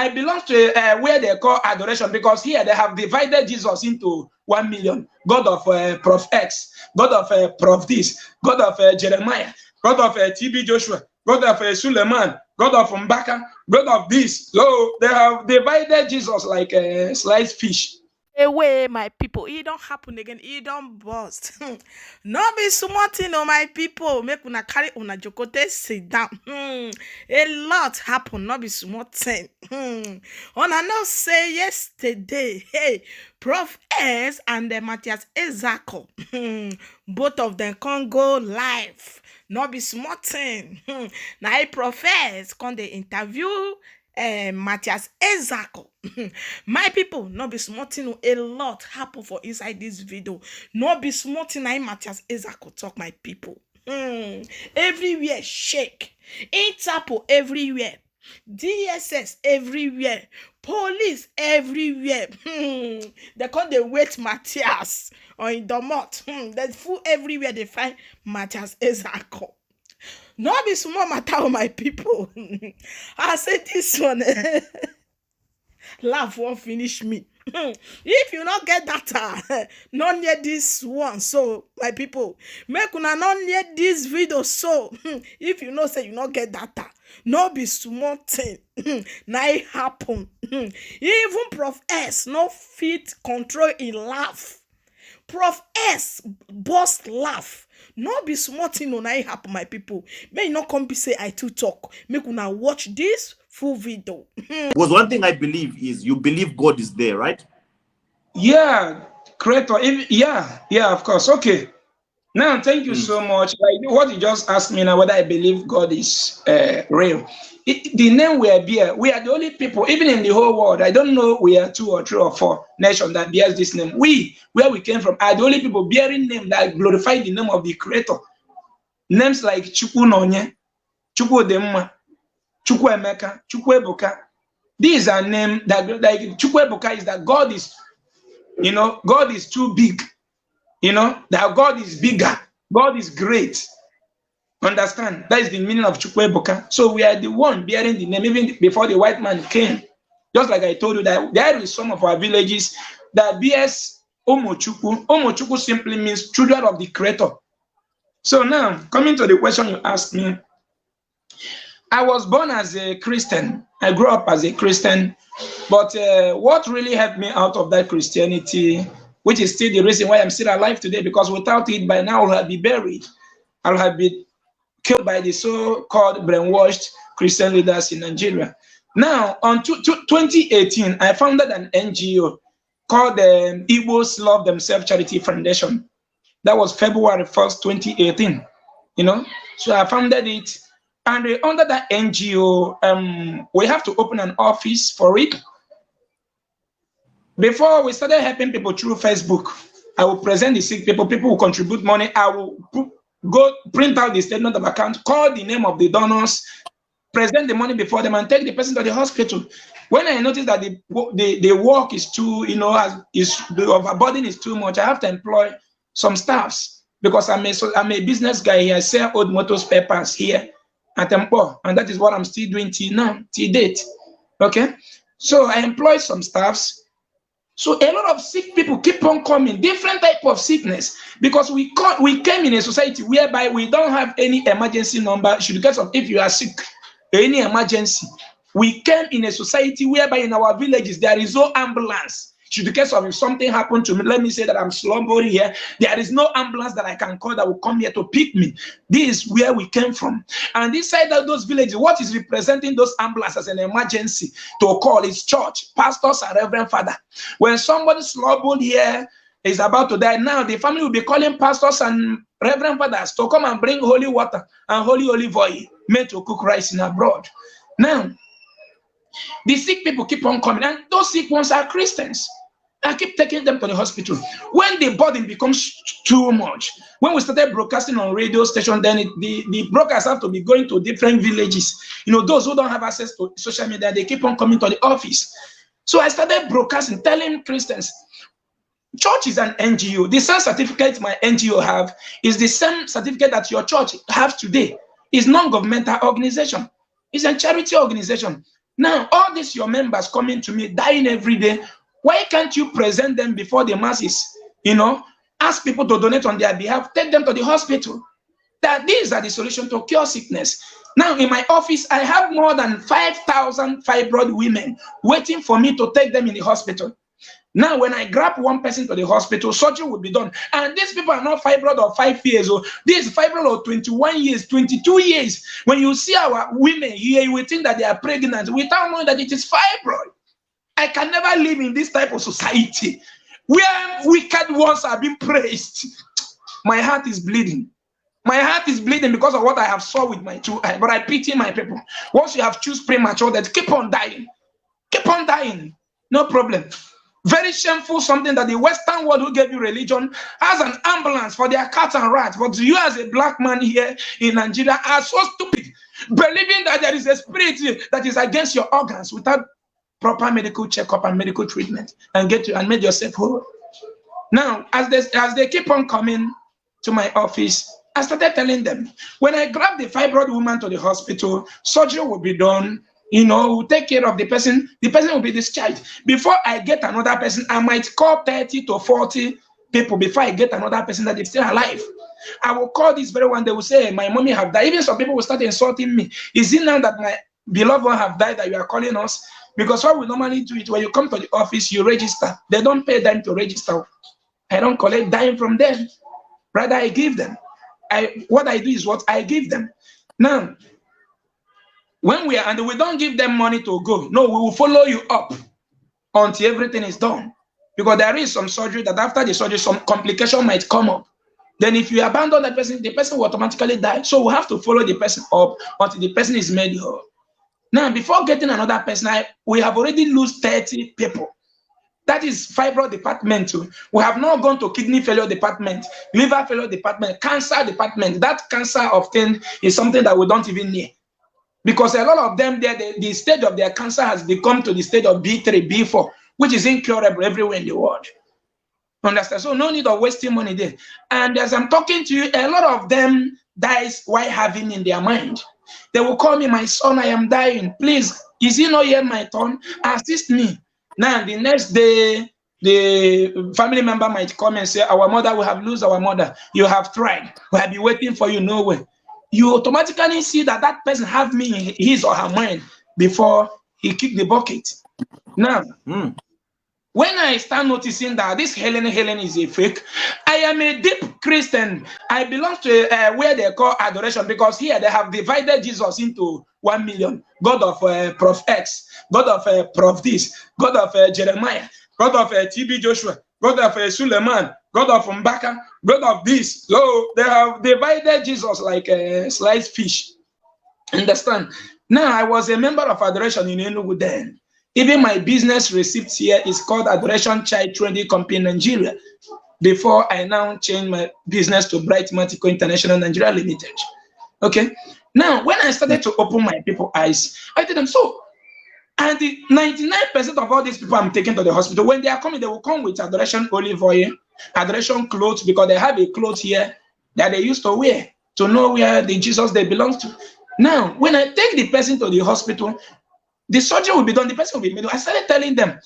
I belong to where they call Adoration, because here they have divided Jesus into 1 million. God of Proff Ex, God of Proff this, God of Jeremiah, God of TB Joshua, God of Suleman, God of Mbaka, God of this. So they have divided Jesus like a sliced fish. Away, my people. It don't happen again. It don't bust. No be small thing, oh my people. Make una carry una jokote sit down. A lot happen. No be small thing. Una no say yesterday. Hey, Proff Ex and Mathias Ezeaku. Both of them can go live. No be small thing. Now, Proff Ex can they interview Mathias Ezeaku. My people, no be small thing. A lot happen for inside this video. No be small thing. I Mathias Ezeaku talk, my people. Everywhere shake. Interpol everywhere. DSS everywhere. Police everywhere. They call the wait Mathias or in the mouth. There's food everywhere. They find Mathias Ezeaku. No be small matter, my people. I said this one. Laugh won't finish me. If you not get data, not near this one. So, my people, make una not near this video. So, if you know say you not get data, no be small thing. Now it happen. Even Proff Ex no fit control in laugh. Proff Ex boss laugh. No be small thing on I happen, my people. May not come be say I too talk. Make una watch this full video. Was one thing I believe is you believe God is there, right? Yeah, creator. Yeah, of course. Okay. Now, thank you so much. Like what you just asked me now, whether I believe God is real. The name we are bear, we are the only people, even in the whole world. I don't know we are 2 or 3 or 4 nations that bears this name. We, where we came from, are the only people bearing name that glorify the name of the Creator. Names like Chukwu Nonye, Chukwu Demma, Chukwu Emeka, Chukwu Ebuka. These are names that, like Chukwu Ebuka, is that God is, God is too big. That God is bigger. God is great. Understand? That is the meaning of Chukwu Ebuka. So we are the one bearing the name even before the white man came. Just like I told you that there is some of our villages that bears Omochukwu. Omochukwu simply means children of the Creator. So now, coming to the question you asked me, I was born as a Christian. I grew up as a Christian. But what really helped me out of that Christianity, which is still the reason why I'm still alive today, because without it, by now, I'll have been buried. I'll have been killed by the so-called brainwashed Christian leaders in Nigeria. Now, on 2018, I founded an NGO called the Igbos Love Themselves Charity Foundation. That was February 1st, 2018. So I founded it. And under that NGO, we have to open an office for it. Before we started helping people through Facebook, I will present the sick people. People will contribute money. I will go print out the statement of account, call the name of the donors, present the money before them, and take the person to the hospital. When I notice that the work is too, the overburden is too much, I have to employ some staffs because I'm a business guy here. I sell old motor spare parts here at Tempo, and that is what I'm still doing till now, till date. Okay, so I employ some staffs. So a lot of sick people keep on coming, different type of sickness, because we came in a society whereby we don't have any emergency number. Because of if you are sick, any emergency, we came in a society whereby in our villages there is no ambulance. Because of if something happened to me, let me say that I'm slumbering here, there is no ambulance that I can call that will come here to pick me. This is where we came from. And inside of those villages, what is representing those ambulances as an emergency to call is church, pastors, and reverend father. When somebody slumbered here is about to die, now the family will be calling pastors and reverend fathers to come and bring holy water and holy olive oil made to cook rice in abroad. Now, the sick people keep on coming, and those sick ones are Christians. I keep taking them to the hospital. When the burden becomes too much, when we started broadcasting on radio station, then the brokers have to be going to different villages. Those who don't have access to social media, they keep on coming to the office. So I started broadcasting, telling Christians, church is an NGO. The same certificate my NGO have is the same certificate that your church have today. It's non-governmental organization. It's a charity organization. Now, all these your members coming to me, dying every day. Why can't you present them before the masses? You know, ask people to donate on their behalf, take them to the hospital. That these are the solution to cure sickness. Now, in my office, I have more than 5,000 fibroid women waiting for me to take them in the hospital. Now, when I grab one person to the hospital, surgery will be done. And these people are not fibroid of 5 years old. This is fibroid of 21 years, 22 years. When you see our women here, you will think that they are pregnant without knowing that it is fibroid. I can never live in this type of society where wicked ones are being praised. My heart is bleeding. My heart is bleeding because of what I have saw with my 2 eyes. But I pity my people. Once you have choose premature death, keep on dying. Keep on dying. No problem. Very shameful, something that the Western world who gave you religion has an ambulance for their cats and rats. But you as a black man here in Nigeria are so stupid, believing that there is a spirit that is against your organs without proper medical checkup and medical treatment and make yourself whole. Now, as they keep on coming to my office, I started telling them, when I grab the fibroid woman to the hospital, surgery will be done, you know, we'll take care of the person will be discharged. Before I get another person, I might call 30 to 40 people before I get another person that is still alive. I will call this very one, they will say, my mommy have died. Even some people will start insulting me. Is it now that my beloved one have died that you are calling us? Because what we normally do it, when you come to the office, you register. They don't pay them to register. I don't collect dime from them. Rather, I give them. What I do is what I give them. Now, when we don't give them money to go. No, we will follow you up until everything is done. Because there is some surgery that after the surgery, some complication might come up. Then if you abandon that person, the person will automatically die. So we have to follow the person up until the person is made whole. Now, before getting another person, we have already lost 30 people. That is fibroid department too. We have not gone to kidney failure department, liver failure department, cancer department. That cancer of thing is something that we don't even need. Because a lot of them, the stage of their cancer has become to the stage of B3, B4, which is incurable everywhere in the world. Understand? So no need of wasting money there. And as I'm talking to you, a lot of them dies while having in their mind. They will call me, my son, I am dying. Please, is it not yet my turn? Assist me. Now, the next day, the family member might come and say, our mother, we have lost our mother. You have tried. We have been waiting for you nowhere. You automatically see that that person have me in his or her mind before he kicked the bucket. Now, when I start noticing that this Helen is a fake, I am a deep Christian. I belong to where they call Adoration, because here they have divided Jesus into 1 million. God of Proff Ex, God of Proff this, God of Jeremiah, God of TB Joshua, God of Suleman, God of Mbaka, God of this. So they have divided Jesus like a sliced fish. Understand? Now, I was a member of Adoration in Enugu then. Even my business receipt here is called Adoration Child Trading Company Nigeria. Before I now change my business to Bright Matico International Nigeria Limited. Okay. Now, when I started to open my people's eyes, I did them so. And the 99% of all these people I'm taking to the hospital, when they are coming, they will come with Adoration olive oil, Adoration clothes, because they have a clothes here that they used to wear to know where the Jesus they belong to. Now, when I take the person to the hospital, the surgery will be done, the person will be made. I started telling them,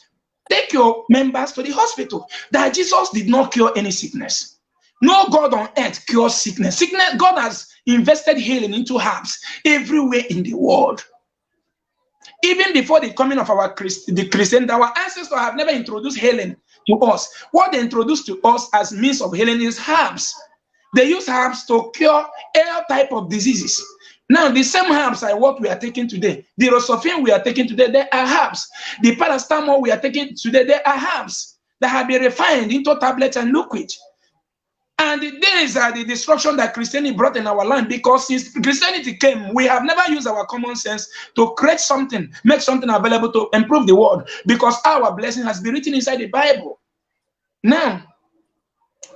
take your members to the hospital. That Jesus did not cure any sickness. No God on earth cures sickness. God has invested healing into herbs everywhere in the world. Even before the coming of the Christian, our ancestors have never introduced healing to us. What they introduced to us as means of healing is herbs. They use herbs to cure all type of diseases. Now, the same herbs are what we are taking today. The rosofin we are taking today, they are herbs. The paracetamol we are taking today, they are herbs that have been refined into tablets and liquid. And these are the destruction that Christianity brought in our land, because since Christianity came, we have never used our common sense to create something, make something available to improve the world, because our blessing has been written inside the Bible. Now,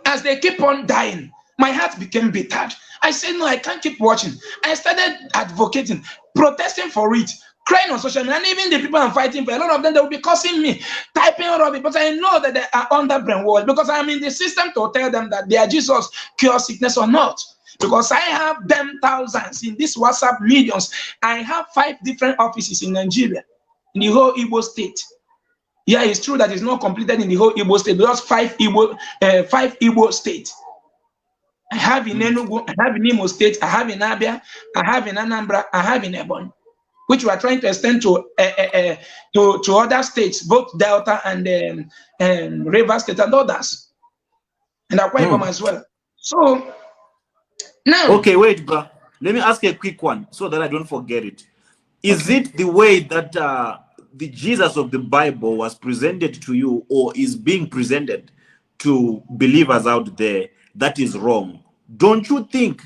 as they keep on dying, my heart became bitter. I said, no, I can't keep watching. I started advocating, protesting for it, crying on social media, and even the people I'm fighting for, a lot of them, they will be cursing me, typing all of it, but I know that they are under brainwash, because I'm in the system to tell them that their Jesus cures sickness or not. Because I have them thousands in this WhatsApp, millions. I have 5 different offices in Nigeria. in the whole Igbo state. Yeah, it's true that it's not completed in the whole Igbo state, just five Igbo states. I have in Enugu, I have in Imo State, I have in Abia, I have in Anambra, I have in Ebonyi, which we are trying to extend to other states, both Delta and River State and others, and Akwa Ibom as well. So now, okay, wait, bro. Let me ask you a quick one so that I don't forget it. Is it the way that the Jesus of the Bible was presented to you, or is being presented to believers out there, that is wrong? Don't you think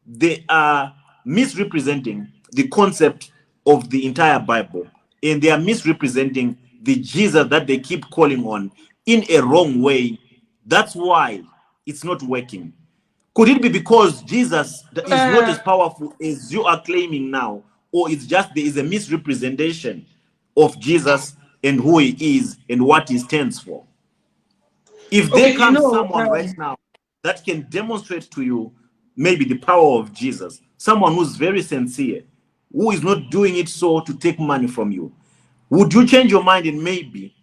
they are misrepresenting the concept of the entire Bible, and they are misrepresenting the Jesus that they keep calling on in a wrong way? That's why it's not working. Could it be because Jesus is not as powerful as you are claiming now, or it's just there is a misrepresentation of Jesus and who he is and what he stands for? If there comes someone right now that can demonstrate to you maybe the power of Jesus, someone who's very sincere, who is not doing it so to take money from you, would you change your mind and maybe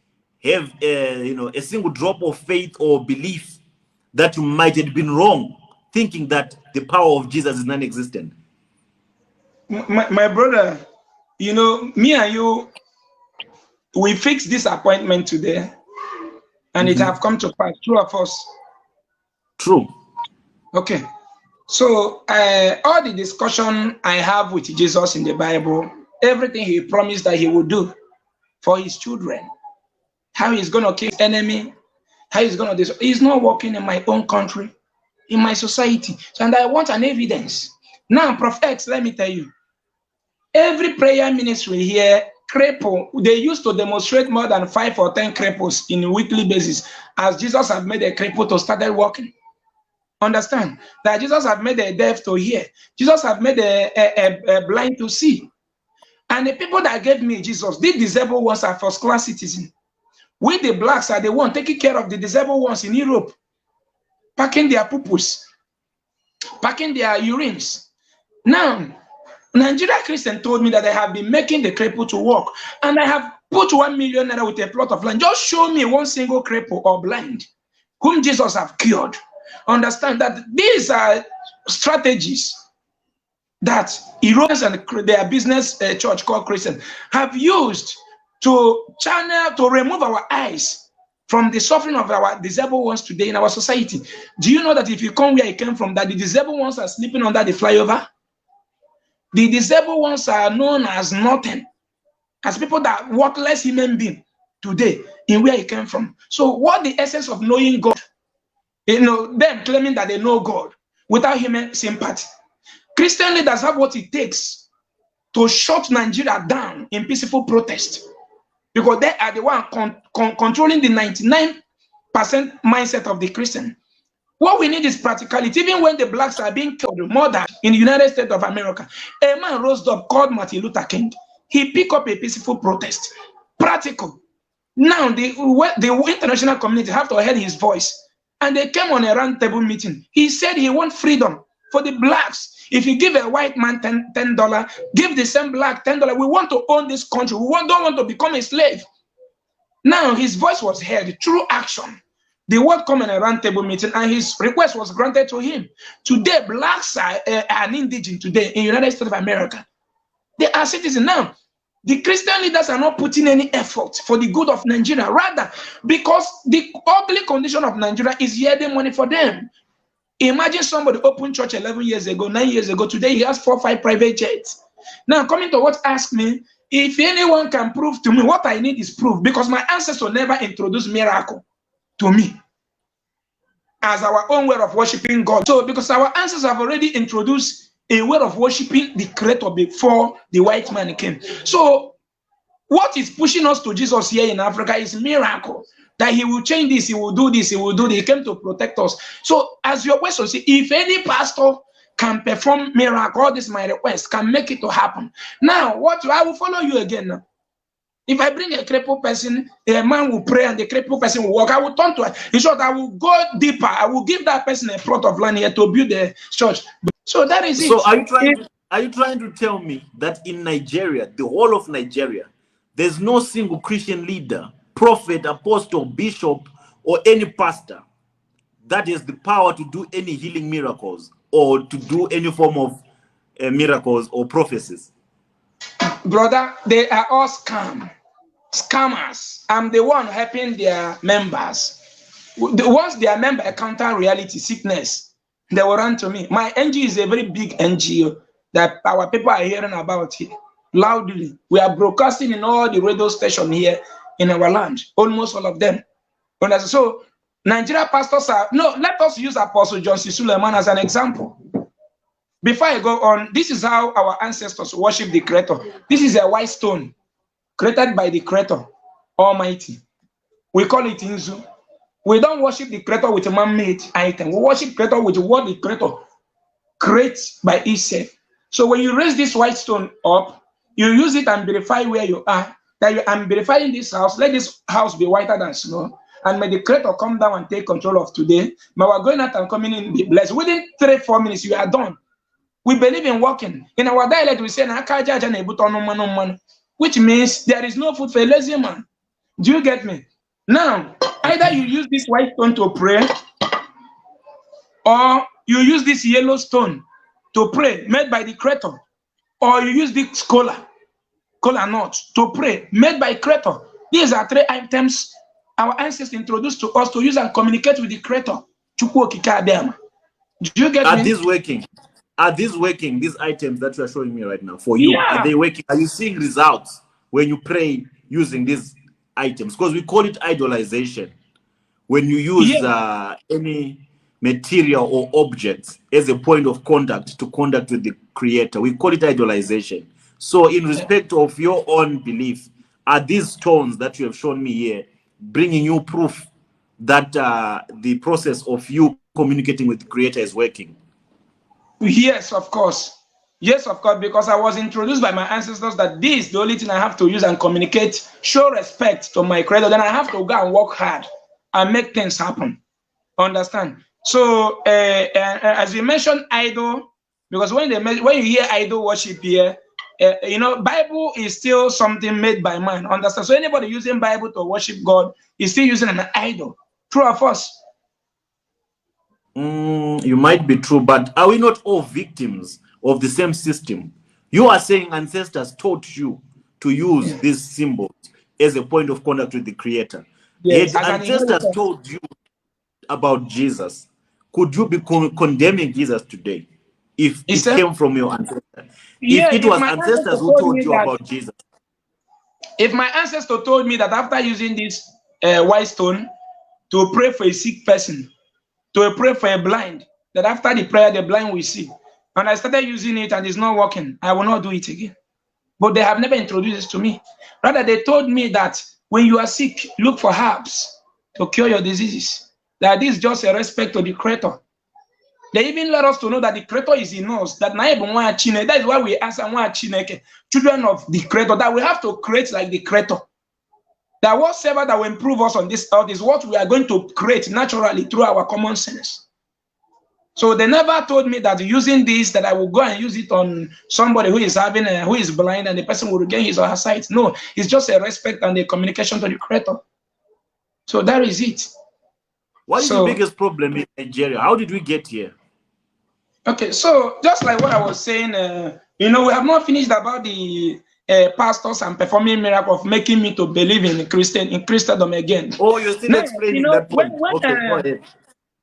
have a single drop of faith or belief that you might have been wrong, thinking that the power of Jesus is non-existent? My brother, me and you, we fixed this appointment today, and it have come to pass, two of us. True. Okay. So all the discussion I have with Jesus in the Bible, everything he promised that he would do for his children, how he's going to kill his enemy, how he's going to he's not working in my own country, in my society. So, and I want an evidence. Now, Proff Ex, let me tell you, every prayer ministry here, cripple, they used to demonstrate more than 5 or 10 cripples in a weekly basis, as Jesus had made a cripple to start walking. Understand that Jesus have made a deaf to hear. Jesus have made a blind to see. And the people that gave me Jesus, the disabled ones are first-class citizens. We, the blacks, are the one taking care of the disabled ones in Europe, packing their pupus, packing their urines. Now, Nigeria Christian told me that I have been making the cripple to walk, and I have put 1 million naira with a plot of land. Just show me one single cripple or blind whom Jesus have cured. Understand that these are strategies that Europeans and their business church called Christian have used to channel, to remove our eyes from the suffering of our disabled ones today in our society. Do you know that if you come where I came from, that the disabled ones are sleeping under the flyover? The disabled ones are known as nothing, as people that worthless human being today in where I came from. So what the essence of knowing God? Them claiming that they know God without human sympathy. Christian leaders have what it takes to shut Nigeria down in peaceful protest, because they are the one controlling the 99% mindset of the Christian. What we need is practicality. Even when the blacks are being killed more than in the United States of America, a man rose up called Martin Luther King. He picked up a peaceful protest. Practical. Now the international community have to hear his voice. And they came on a round table meeting. He said he wants freedom for the blacks. If you give a white man $10, give the same black $10. We want to own this country. We don't want to become a slave. Now his voice was heard through action. The word come on a round table meeting, and his request was granted to him. Today, blacks are an indigent today in the United States of America. They are citizens now. The Christian leaders are not putting any effort for the good of Nigeria, rather because the ugly condition of Nigeria is yielding money for them. Imagine somebody opened church 11 years ago, 9 years ago. Today he has 4 or 5 private jets. Now coming to what asked me, if anyone can prove to me, what I need is proof, because my ancestors never introduced miracle to me as our own way of worshiping God. So because our ancestors have already introduced a way of worshiping the Creator before the white man came. So what is pushing us to Jesus here in Africa is miracle. That he will change this, he will do this, he will do this. He came to protect us. So as your question says, if any pastor can perform miracle, all this my request, can make it to happen. Now, I will follow you again now. If I bring a crippled person, a man will pray and the crippled person will walk. I will turn to it. In short, I will go deeper. I will give that person a plot of land here to build the church. So that is it. So are you trying to tell me that in Nigeria, the whole of Nigeria, There's no single Christian leader, prophet, apostle, bishop, or any pastor that has the power to do any healing miracles or to do any form of miracles or prophecies. Brother, they are all scammers. I'm the one helping their members. Once their member encounter reality, sickness, they will run to me. My NGO is a very big NGO that our people are hearing about here loudly. We are broadcasting in all the radio stations here in our land, almost all of them. So Nigeria pastors are, no, let us use Apostle Joshua Suleman as an example. Before I go on, this is how our ancestors worship the Creator. This is a white stone created by the Creator Almighty. We call it Inzu. We don't worship the Creator with a man-made item. We worship Creator with what the Creator creates by itself. So when you raise this white stone up, you use it and verify where you are. That I'm verifying this house. Let this house be whiter than snow. And may the Creator come down and take control of today. May we're going out and coming in be blessed. Within 3-4 minutes, you are done. We believe in walking. In our dialect, we say, which means there is no food for a lazy man. Do you get me? Now, either you use this white stone to pray, or you use this yellow stone to pray, made by the Creator, or you use this cola nut to pray, made by Creator. These are 3 items our ancestors introduced to us to use and communicate with the Creator. Do you get me? Are these working, these items that you are showing me right now, for you? Yeah. Are they working? Are you seeing results when you pray using these items? Because we call it idolization. When you use any material or objects as a point of contact to contact with the Creator, we call it idolization. So in respect of your own belief, are these stones that you have shown me here bringing you proof that the process of you communicating with the Creator is working? Yes, of course. Yes, of course, because I was introduced by my ancestors that this is the only thing I have to use and communicate, show respect to my Creator. Then I have to go and work hard and make things happen. Understand? So, as you mentioned, idol, because when you hear idol worship here, Bible is still something made by man. Understand? So anybody using Bible to worship God is still using an idol. True or false? You might be true, but are we not all victims of the same system? You are saying ancestors taught you to use these symbols as a point of contact with the Creator. Yes, yet ancestors told you about Jesus. Could you be condemning Jesus today if it came from your ancestors? If it was ancestors who told you about Jesus. If my ancestor told me that after using this white stone to pray for a sick person, to pray for a blind, that after the prayer, the blind will see. And I started using it and it's not working. I will not do it again. But they have never introduced this to me. Rather, they told me that when you are sick, look for herbs to cure your diseases. That this is just a respect to the Creator. They even let us to know that the Creator is in us. That is why we ask children of the Creator, that we have to create like the Creator. That whatsoever that will improve us on this earth is what we are going to create naturally through our common sense. So they never told me that using this, that I will go and use it on somebody who is who is blind and the person will regain his or her sight. No, it's just a respect and a communication to the Creator. So that is it. What is the biggest problem in Nigeria? How did we get here? Okay, so just like what I was saying, we have not finished about the pastors and performing miracle of making me to believe in Christendom again. Oh, you're still explaining that point.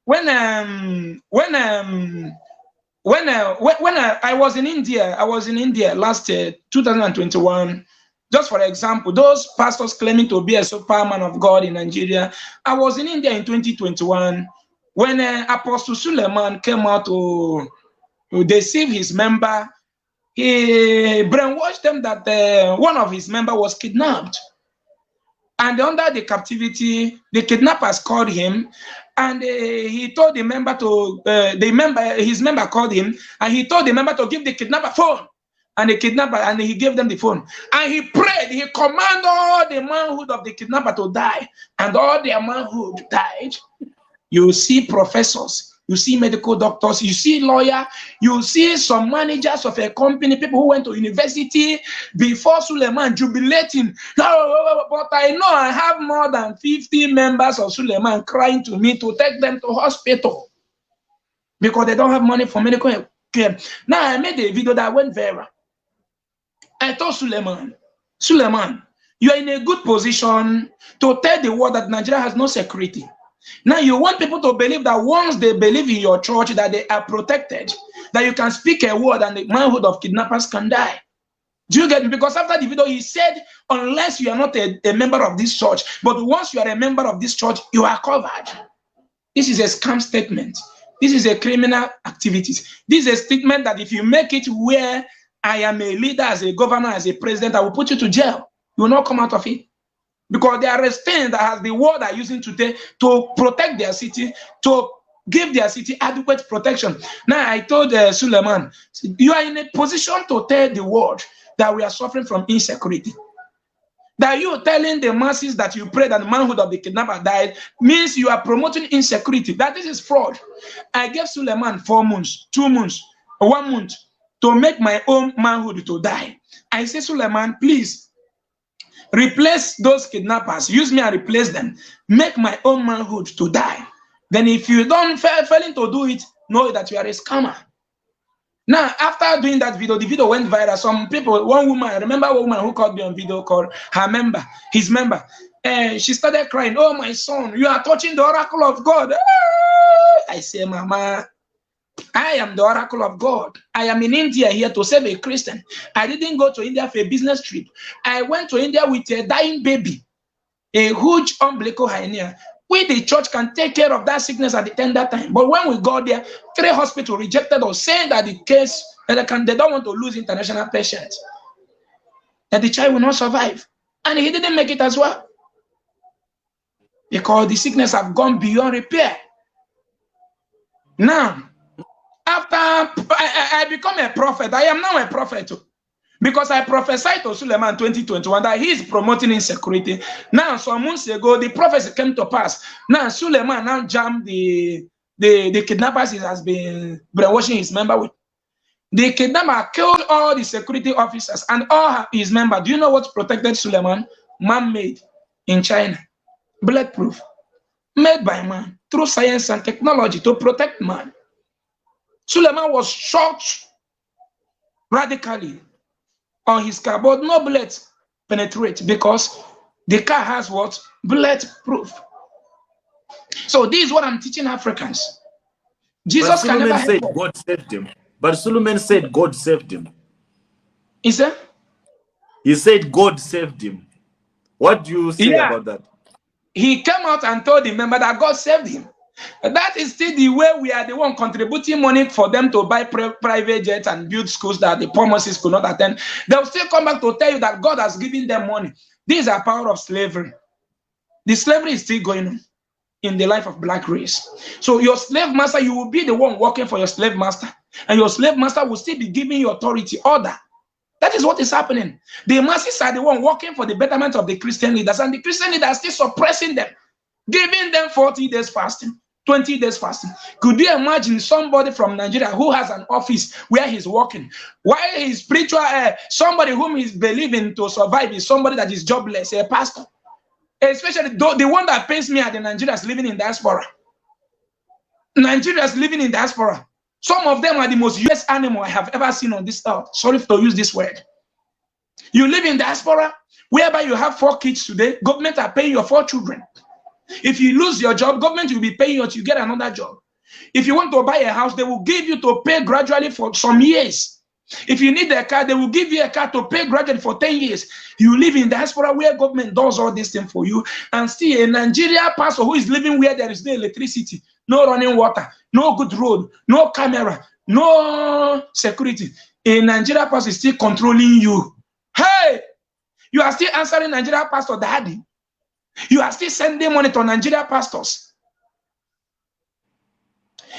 When I was in India last year, 2021. Just for example, those pastors claiming to be a superman of God in Nigeria. I was in India in 2021 when Apostle Suleman came out to deceive his member. He brainwashed them that one of his members was kidnapped. And under the captivity, the kidnappers called him, and he told the member to, his member called him, and he told the member to give the kidnapper phone. And the kidnapper, and he gave them the phone. And he prayed, he commanded all the manhood of the kidnapper to die. And all their manhood died. You see professors, you see medical doctors, you see lawyer, you see some managers of a company, people who went to university before Suleman jubilating. No, but I know I have more than 50 members of Suleman crying to me to take them to hospital because they don't have money for medical care. Now I made a video that went viral. I told Suleman, you are in a good position to tell the world that Nigeria has no security. Now you want people to believe that once they believe in your church that they are protected, that you can speak a word and the manhood of kidnappers can die. Do you get me? Because after the video, he said, unless you are not a member of this church, but once you are a member of this church, you are covered. This is a scam statement. This is a criminal activity. This is a statement that if you make it where I am a leader, as a governor, as a president, I will put you to jail. You will not come out of it. Because there are things that has the word are using today to protect their city, to give their city adequate protection. Now I told Suleman, you are in a position to tell the world that we are suffering from insecurity. That you telling the masses that you pray that the manhood of the kidnapper died means you are promoting insecurity. That this is fraud. I gave Suleman 4 months, 2 months, 1 month to make my own manhood to die. I say, Suleman, please replace those kidnappers. Use me and replace them. Make my own manhood to die. Then if you don't failing to do it, know that you are a scammer. Now, after doing that video, the video went viral. Some people, one woman, I remember a woman who called me on video call, her member, his member. She started crying, oh, my son, you are touching the oracle of God. I say, Mama, I am the oracle of God. I am in India here to save a Christian. I didn't go to India for a business trip. I went to India with a dying baby, a huge umbilical hernia. We, the church, can take care of that sickness at the tender time. But when we got there, 3 hospitals rejected us, saying that the case, that they don't want to lose international patients, that the child will not survive. And he didn't make it as well. Because the sickness have gone beyond repair. Now, after I become a prophet, I am now a prophet too. Because I prophesied to Suleman 2021 that he is promoting insecurity. Now, some months ago, the prophecy came to pass. Now, Suleman now jammed the kidnappers he has been brainwashing his member with. The kidnapper killed all the security officers and all his members. Do you know what protected Suleman? Man-made in China. Bulletproof. Made by man. Through science and technology to protect man. Suleman was shot radically on his car, but no bullets penetrate because the car has what? Bulletproof. So this is what I'm teaching Africans. Jesus can never said God saved him. But Suleman said God saved him. He said? He said God saved him. What do you say about that? He came out and told the member that God saved him. That is still the way we are the one contributing money for them to buy private jets and build schools that the poor masses could not attend. They'll still come back to tell you that God has given them money. These are power of slavery. The slavery is still going on in the life of black race. So your slave master, you will be the one working for your slave master. And your slave master will still be giving you authority, order. That is what is happening. The masses are the one working for the betterment of the Christian leaders. And the Christian leaders are still suppressing them. Giving them 40 days fasting. 20 days fasting. Could you imagine somebody from Nigeria who has an office where he's working? Why his spiritual, somebody whom he's believing to survive is somebody that is jobless, a pastor. Especially the one that pains me are the Nigerians living in diaspora. Nigerians living in diaspora. Some of them are the most useless animal I have ever seen on this earth. Sorry to use this word. You live in diaspora, whereby you have 4 kids today, government are paying your 4 children. If you lose your job, government will be paying you until you get another job. If you want to buy a house, they will give you to pay gradually for some years. If you need a car, they will give you a car to pay gradually for 10 years. You live in diaspora where government does all this thing for you, and still a Nigeria pastor who is living where there is no electricity, no running water, no good road, no camera, no security. A Nigeria pastor is still controlling you. Hey, you are still answering Nigeria pastor daddy. You are still sending money to Nigeria pastors.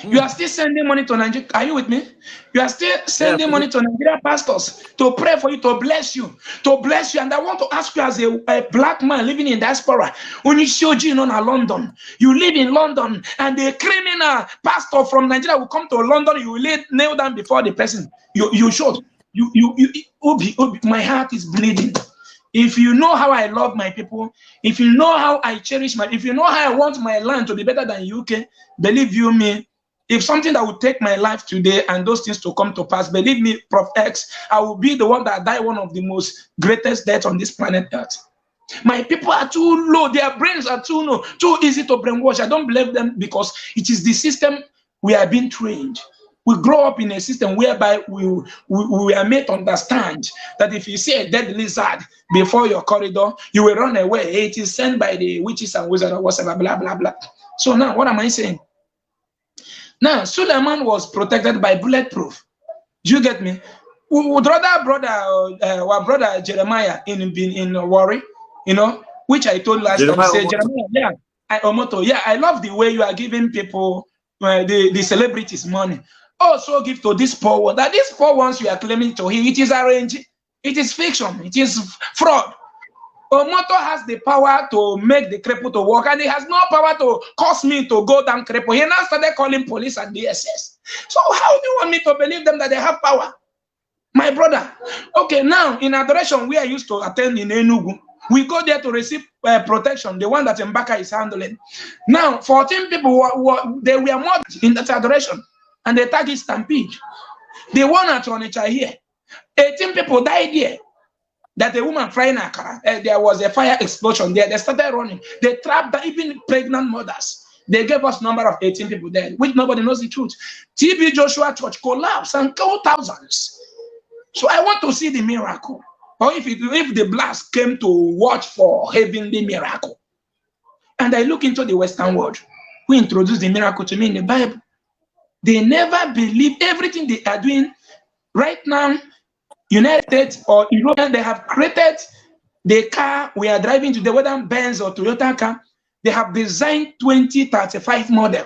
You are still sending money to Nigeria. Are you with me? You are still sending money to Nigerian pastors to pray for you, to bless you, And I want to ask you, as a black man living in diaspora, when you see in London, you live in London, and the criminal pastor from Nigeria will come to London, you will kneel down before the person. You should. Obi, my heart is bleeding. If you know how I love my people, if you know how I cherish if you know how I want my land to be better than UK, believe you me, if something that would take my life today and those things to come to pass, believe me, Prof X, I will be the one that die one of the most greatest deaths on this planet Earth. My people are too low. Their brains are too low, too easy to brainwash. I don't blame them, because it is the system we are being trained. We grow up in a system whereby we are made to understand that if you see a dead lizard before your corridor, you will run away. It is sent by the witches and wizards or whatever, blah, blah, blah. So now, what am I saying? Now, Suleman was protected by bulletproof. Do you get me? Would rather brother Jeremiah in worry, which I told last time. Say, Jeremiah, omoto, I love the way you are giving people, the celebrities, money. Also give to this poor one. That these poor ones you are claiming to heal, it is arranged, it is fiction, it is fraud. Omoto has the power to make the cripple to walk, and he has no power to cause me to go down cripple. He now started calling police and DSS. So how do you want me to believe them that they have power? My brother. Okay, now in Adoration, we are used to attend in Enugu. We go there to receive protection, the one that Mbaka is handling. Now, 14 people, they were murdered in that Adoration, and they tag it stampede. The one at Onitsha here, 18 people died here. That a woman frying akara, there was a fire explosion there. They started running. They trapped even pregnant mothers. They gave us number of 18 people dead, which nobody knows the truth. TB Joshua Church collapsed and killed thousands. So I want to see the miracle. Or if the blast came to watch for heavenly miracle. And I look into the Western world, who introduced the miracle to me in the Bible. They never believe everything they are doing right now. United States or European, they have created the car we are driving today, whether Benz or Toyota car. They have designed 2035 model.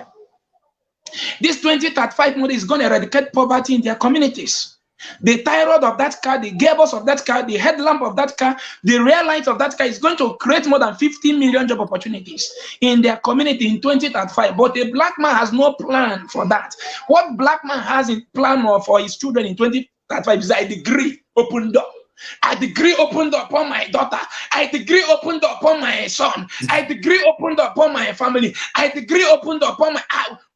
This 2035 model is going to eradicate poverty in their communities. The tie rod of that car, the gearbox of that car, the headlamp of that car, the rear light of that car is going to create more than 50 million job opportunities in their community in 2035. But a black man has no plan for that. What black man has in plan for his children in 2035 is a degree open door. I degree opened up upon my daughter. I degree opened up upon my son. I degree opened up upon my family. I degree opened up upon my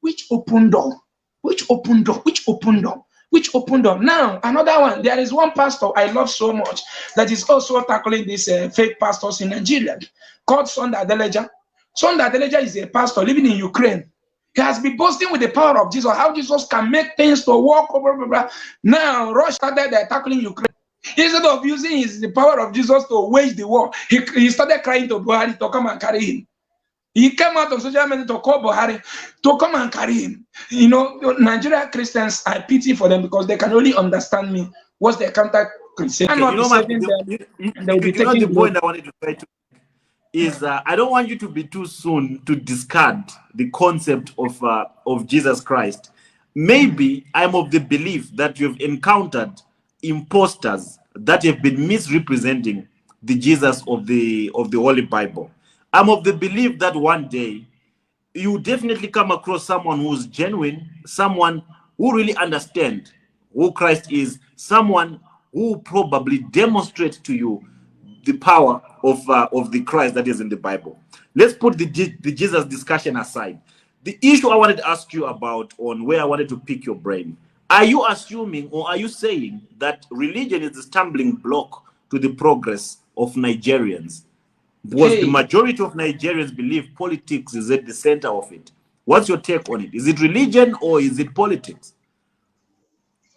which open door? Which open door? Which open door? Which opened door? Now, another one. There is one pastor I love so much that is also tackling these fake pastors in Nigeria called Sunday Adeleja. Sunday Adeleja is a pastor living in Ukraine. He has been boasting with the power of Jesus, how Jesus can make things to work over. Now, Russia started tackling Ukraine. Instead of using the power of Jesus to wage the war, he started crying to Buhari to come and carry him. He came out on social media to call Buhari to come and carry him. You know, Nigerian Christians, I pity for them because they can only understand me. What's their counter Christian? Okay, the point I wanted to try to is I don't want you to be too soon to discard the concept of Jesus Christ. Maybe I'm of the belief that you've encountered imposters that have been misrepresenting the Jesus of the Holy Bible. I'm of the belief that one day you definitely come across someone who's genuine, someone who really understands who Christ is, someone who probably demonstrates to you the power of the Christ that is in the Bible. Let's put the Jesus discussion aside. The issue I wanted to ask you about, on where I wanted to pick your brain, are you assuming or are you saying that religion is the stumbling block to the progress of Nigerians? Because the majority of Nigerians believe politics is at the center of it. What's your take on it? Is it religion or is it politics?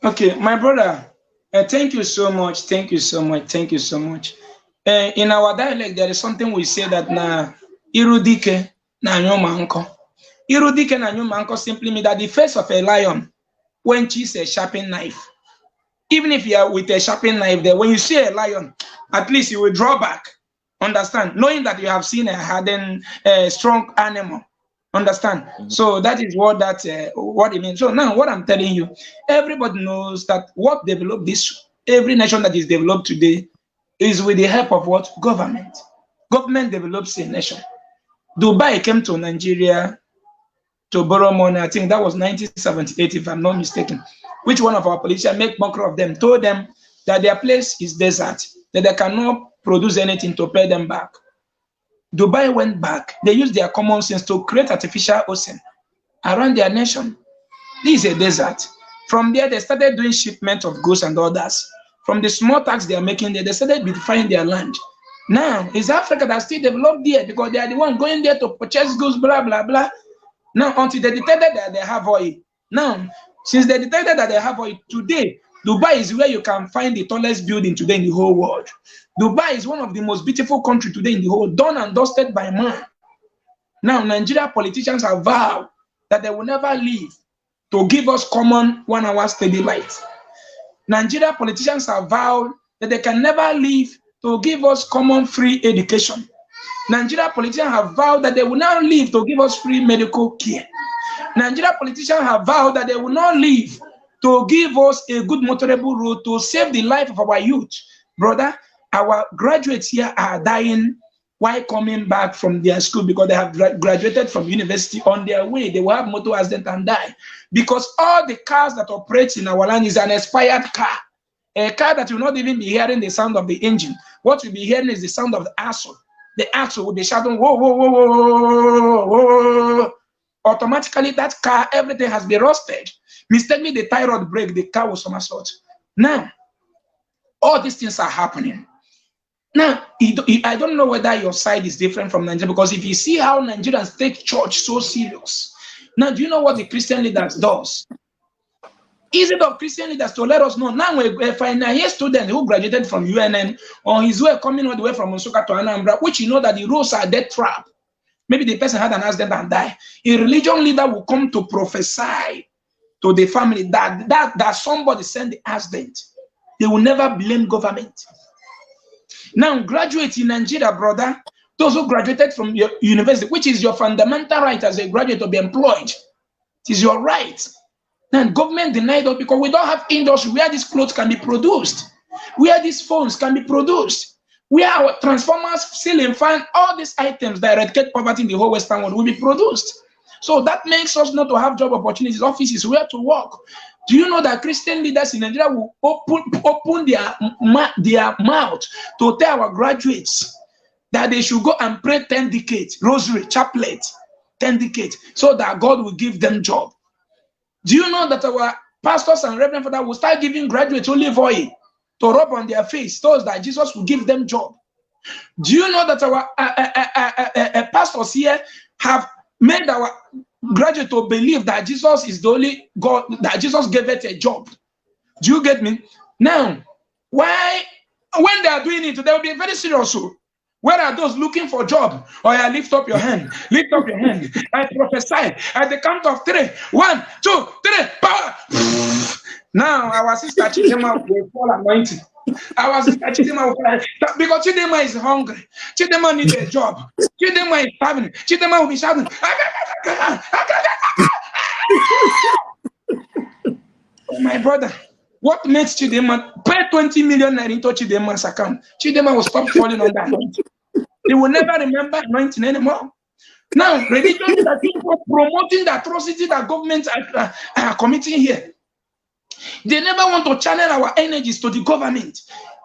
Okay, my brother, thank you so much. Thank you so much. Thank you so much. In our dialect, there is something we say that na irudike na nyomanko. Irudike na nyomanko simply means that the face of a lion when she's a sharpened knife. Even if you are with a sharpened knife there, when you see a lion, at least you will draw back. Understand? Knowing that you have seen a hardened, strong animal. Understand? So that is what what it means. So now what I'm telling you, everybody knows that what developed this, every nation that is developed today is with the help of what? Government. Government develops a nation. Dubai came to Nigeria to borrow money. I think that was 1978, if I'm not mistaken. Which one of our politicians make mockery of them, told them that their place is desert, that they cannot produce anything to pay them back. Dubai went back. They used their common sense to create artificial ocean around their nation. This is a desert. From there, they started doing shipment of goods and others. From the small tax they are making there, they started beautifying their land. Now, it's Africa that still developed there because they are the one going there to purchase goods, blah, blah, blah. Now, until they detected that they have oil. Now, since they detected that they have oil, today, Dubai is where you can find the tallest building today in the whole world. Dubai is one of the most beautiful countries today in the whole, done and dusted by man. Now, Nigeria politicians have vowed that they will never leave to give us common 1 hour steady light. Nigeria politicians have vowed that they can never leave to give us common free education. Nigeria politicians have vowed that they will not leave to give us free medical care. Nigeria politicians have vowed that they will not leave to give us a good motorable road to save the life of our youth. Brother, our graduates here are dying while coming back from their school because they have graduated from university. On their way, they will have motor accident and die. Because all the cars that operate in our land is an expired car. A car that will not even be hearing the sound of the engine. What you'll be hearing is the sound of the axle. The axle will be shouting, whoa, whoa, whoa, whoa, whoa, whoa. Automatically, that car, everything has been rusted. Mistakenly, the tie rod break, the car will somersault. Now, all these things are happening. Now, I don't know whether your side is different from Nigeria, because if you see how Nigerians take church so serious. Now, do you know what the Christian leaders does? Is it of Christian leaders to let us know? Now, a final year student who graduated from UNN on his way coming all the way from Nsukka to Anambra, which you know that the roads are death trap. Maybe the person had an accident and died. A religion leader will come to prophesy to the family that somebody sent the accident. They will never blame government. Now, graduates in Nigeria, brother, those who graduated from your university, which is your fundamental right as a graduate to be employed. It is your right. And government denied us because we don't have industry where these clothes can be produced, where these phones can be produced, where our transformers, ceiling fan, all these items that eradicate poverty in the whole Western world will be produced. So that makes us not to have job opportunities, offices, where to work. Do you know that Christian leaders in Nigeria will open their mouth to tell our graduates that they should go and pray 10 decades, rosary, chaplet, 10 decades, so that God will give them job? Do you know that our pastors and reverend fathers will start giving graduates olive oil to rub on their face, so that Jesus will give them job? Do you know that our pastors here have made our graduate to believe that Jesus is the only God, that Jesus gave it a job? Do you get me? Now, why, when they are doing it, they will be very serious. Where are those looking for job? Oh yeah, lift up your hand. Lift up your hand. I prophesy at the count of 3. 1, 2, 3. Power. Now our sister Chidema will fall anointing. Our sister Chidema will fall, because Chidema is hungry. Chidema needs a job. Chidema is starving. Chidema will be shouting. Oh, my brother, what makes Chidema pay 20 million into Chidema's account? Chidema will stop falling on that anointing. They will never remember anointing anymore. Now, religion is people promoting the atrocity that governments are committing here. They never want to channel our energies to the government.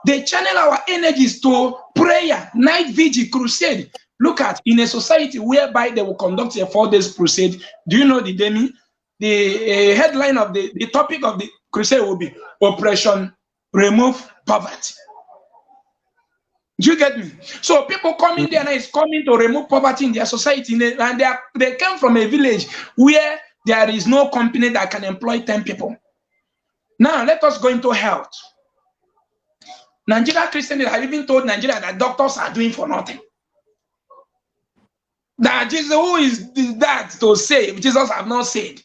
They channel our energies to prayer, night vigil, crusade. Look at, in a society whereby they will conduct a 4 days crusade. Do you know the Demi? The headline of the topic of the crusade will be Operation Remove Poverty. Do you get me? So people coming there now is coming to remove poverty in their society, and they come from a village where there is no company that can employ 10 people. Now let us go into health. Nigeria Christians have even told Nigeria that doctors are doing for nothing. That Jesus, who is that to say if Jesus have not said?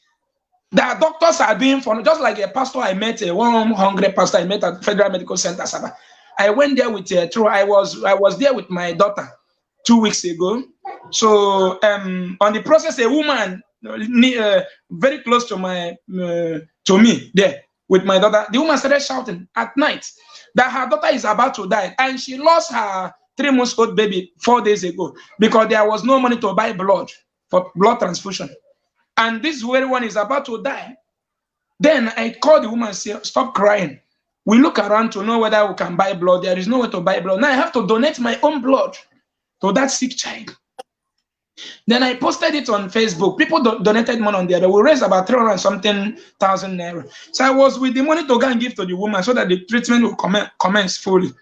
That doctors are doing for, just like a pastor I met, one hungry pastor I met at Federal Medical Center, Sabah. I went there with I was there with my daughter 2 weeks ago. So on the process, a woman very close to me there with my daughter, the woman started shouting at night that her daughter is about to die, and she lost her 3-month-old baby 4 days ago because there was no money to buy blood for blood transfusion, and this very one is about to die. Then I called the woman and said, "Stop crying. We look around to know whether we can buy blood. There is no way to buy blood. Now I have to donate my own blood to that sick child." Then I posted it on Facebook. People donated money on there. We raised about 300-something thousand naira. So I was with the money to go and give to the woman so that the treatment will commence fully.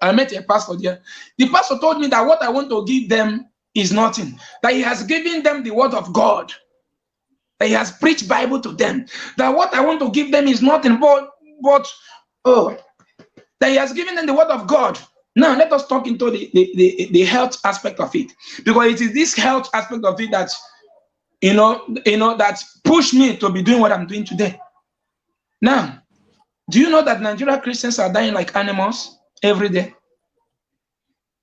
I met a pastor there. The pastor told me that what I want to give them is nothing. That he has given them the word of God. That he has preached Bible to them. That what I want to give them is nothing, but that he has given them the word of God. Now let us talk into the health aspect of it, because it is this health aspect of it that that pushed me to be doing what I'm doing today. Now, do you know that Nigerian Christians are dying like animals every day?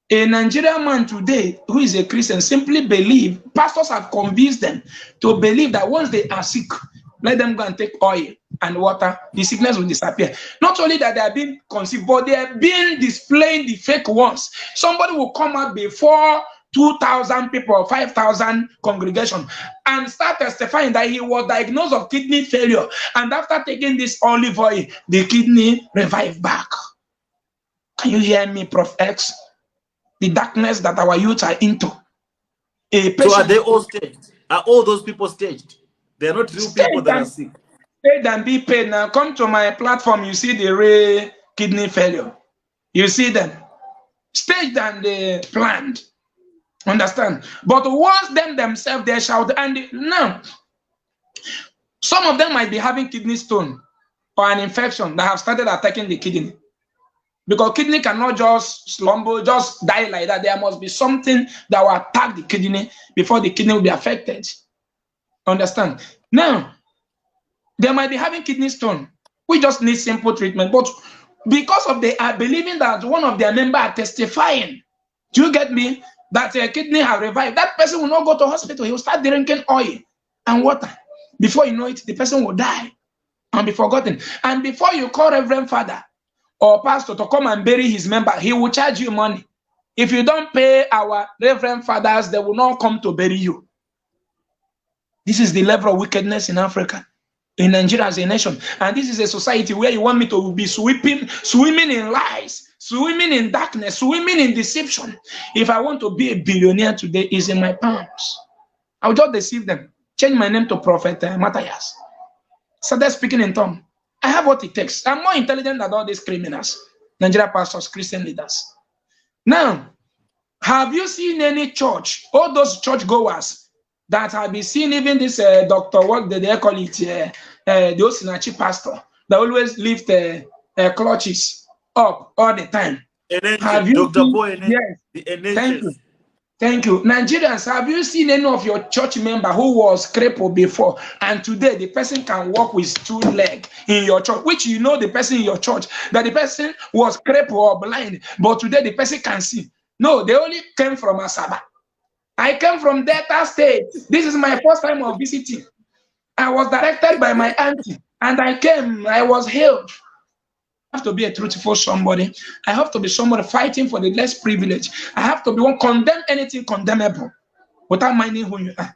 A Nigerian man today who is a Christian simply believe, pastors have convinced them to believe that once they are sick, let them go and take oil and water, the sickness will disappear. Not only that they are being conceived, but they are being displaying the fake ones. Somebody will come out before 2,000 people or 5,000 congregation and start testifying that he was diagnosed of kidney failure, and after taking this olive oil, the kidney revived back. Can you hear me, Proff Ex? The darkness that our youth are into. So are they all staged? Are all those people staged? They're not real people that are sick. Paid and be paid. Now come to my platform, you see the rare kidney failure. You see them staged and planned. Understand? But once them themselves, they shout, and now some of them might be having kidney stone or an infection that have started attacking the kidney. Because kidney cannot just slumber, just die like that. There must be something that will attack the kidney before the kidney will be affected. Understand? Now, they might be having kidney stone. We just need simple treatment. But because of they are believing that one of their members are testifying, do you get me? That their kidney have revived. That person will not go to hospital. He will start drinking oil and water. Before you know it, the person will die and be forgotten. And before you call Reverend Father or pastor to come and bury his member, he will charge you money. If you don't pay our Reverend Fathers, they will not come to bury you. This is the level of wickedness in Africa, in Nigeria as a nation. And this is a society where you want me to be swimming in lies, swimming in darkness, swimming in deception. If I want to be a billionaire today, it's in my palms. I'll just deceive them. Change my name to Prophet Mathias. Started speaking in tongues. I have what it takes. I'm more intelligent than all these criminals, Nigeria pastors, Christian leaders. Now, have you seen any church, all those churchgoers that have been seen, even this doctor, what do they call it, the Osinachi pastor, that always lift clutches up all the time? Have you Dr. Boy, yes. Thank you. Nigerians, have you seen any of your church member who was crippled before, and today the person can walk with 2 legs in your church, which you know the person in your church, that the person was crippled or blind, but today the person can see? No, they only came from Asaba. I came from Delta State. This is my first time of visiting. I was directed by my auntie, and I came, I was healed. I have to be a truthful somebody. I have to be somebody fighting for the less privileged. I have to be one condemn anything condemnable without minding who you are.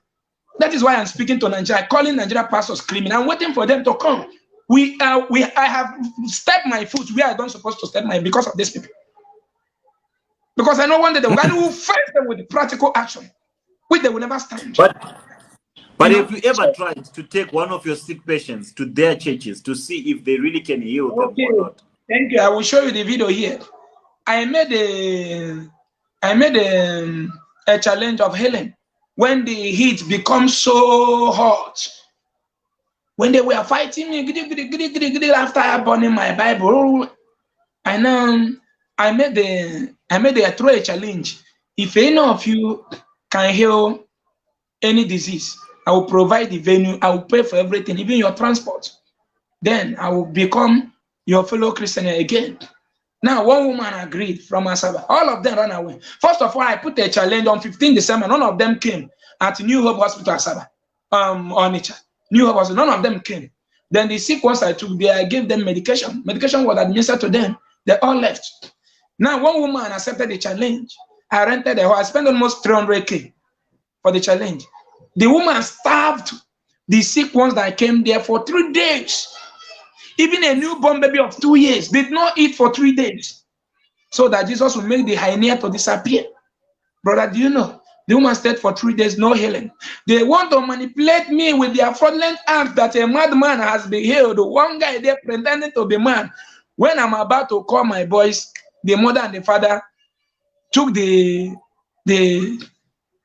That is why I'm speaking to Nigeria, calling Nigeria pastors screaming. I'm waiting for them to come. I have stepped my foot where I don't supposed to step my because of these people. Because I know one day the God will face them with the practical action, which they will never stand. But if you ever tried to take one of your sick patients to their churches to see if they really can heal them or not? Thank you. I will show you the video here. I made a challenge of healing when the heat becomes so hot. When they were fighting me after I burning my Bible, I made a challenge. If any of you can heal any disease, I will provide the venue. I will pay for everything, even your transport. Then I will become your fellow Christian again. Now, one woman agreed from Asaba. All of them ran away. First of all, I put a challenge on 15 December. None of them came at New Hope Hospital, Asaba, Onitsha. New Hope Hospital. None of them came. Then the sick ones I took there, I gave them medication. Medication was administered to them. They all left. Now, one woman accepted the challenge. I rented a house. I spent almost 300K for the challenge. The woman starved the sick ones that came there for 3 days. Even a newborn baby of 2 years did not eat for 3 days, so that Jesus would make the hyena to disappear. Brother, do you know? The woman stayed for 3 days, no healing. They want to manipulate me with their fraudulent act that a madman has been healed. One guy there pretending to be man. When I'm about to call my boys, the mother and the father took the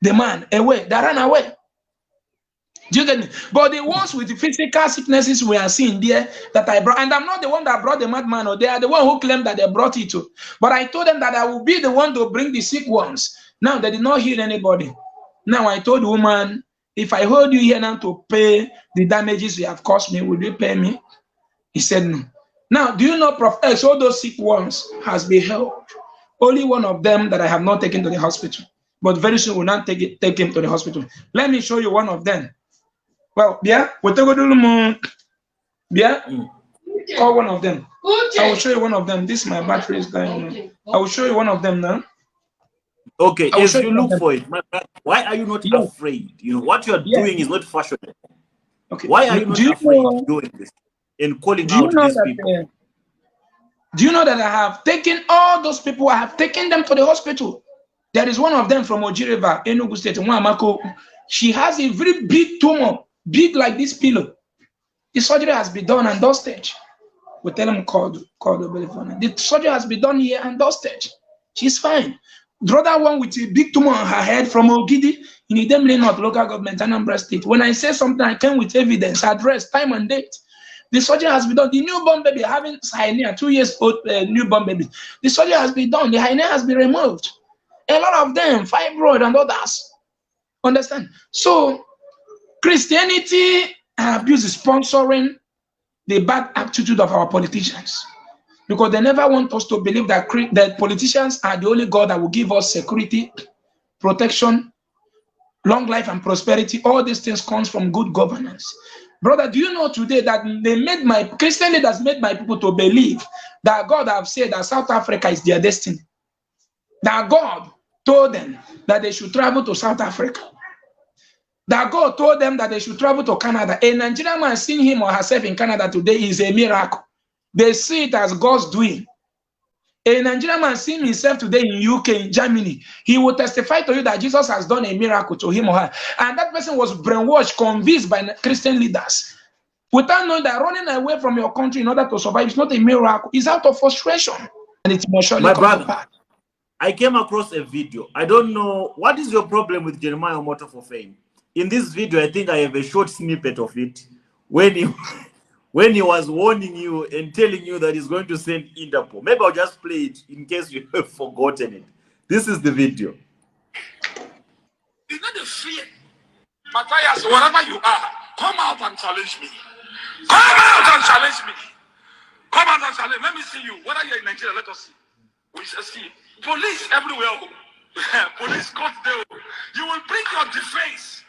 man away. They ran away. Do you get me? But the ones with the physical sicknesses we are seeing there that I brought, and I'm not the one that brought the madman, or they are the one who claimed that they brought it to. But I told them that I will be the one to bring the sick ones. Now they did not heal anybody. Now I told the woman, if I hold you here now to pay the damages you have caused me, will you pay me? He said no. Now, do you know, Proff Ex, all those sick ones has been helped. Only one of them that I have not taken to the hospital. But very soon we'll not take him to the hospital. Let me show you one of them. Well, yeah, we'll take call one of them. I will show you one of them. This my battery is going. I will show you one of them now. Okay, if you look for it, why are you not afraid? You know what you are doing is not fashionable. Okay. Why are you not afraid of doing this and calling out these people? Do you know that I have taken all those people? I have taken them to the hospital. There is one of them from Oji River, Enugu State, Mwamako. She has a very big tumor. Big like this pillow. The surgery has been done and dusted. We tell them call the telephone. The surgery has been done here and dusted. She's fine. The other one with a big tumor on her head from Ogidi in Idemili North local government, Anambra State. When I say something, I came with evidence, address, time and date. The surgery has been done. The newborn baby having hernia, 2 years old newborn baby. The surgery has been done. The hernia has been removed. A lot of them, fibroid and others. Understand? So Christianity and abuse is sponsoring the bad attitude of our politicians, because they never want us to believe that politicians are the only God that will give us security, protection, long life and prosperity. All these things comes from good governance. Brother, do you know today that Christian leaders made my people to believe that God have said that South Africa is their destiny? That God told them that they should travel to South Africa. That God told them that they should travel to Canada. A Nigerian man seeing him or herself in Canada today is a miracle. They see it as God's doing. A Nigerian man seeing himself today in UK, in Germany, he will testify to you that Jesus has done a miracle to him or her. And that person was brainwashed, convinced by Christian leaders, without knowing that running away from your country in order to survive is not a miracle. It's out of frustration. And it's emotionally. My brother, I came across a video. I don't know, what is your problem with Jeremiah Omoto for fame? In this video, I think I have a short snippet of it when he was warning you and telling you that he's going to send Interpol. Maybe I'll just play it in case you have forgotten it. This is the video. It's not a fear. Mathias, wherever you are, come out and challenge me. Come out and challenge me. Come out and challenge. Let me see you. Whether you're in Nigeria, let us see. We shall see. Police everywhere. Police court there. You will bring your defense.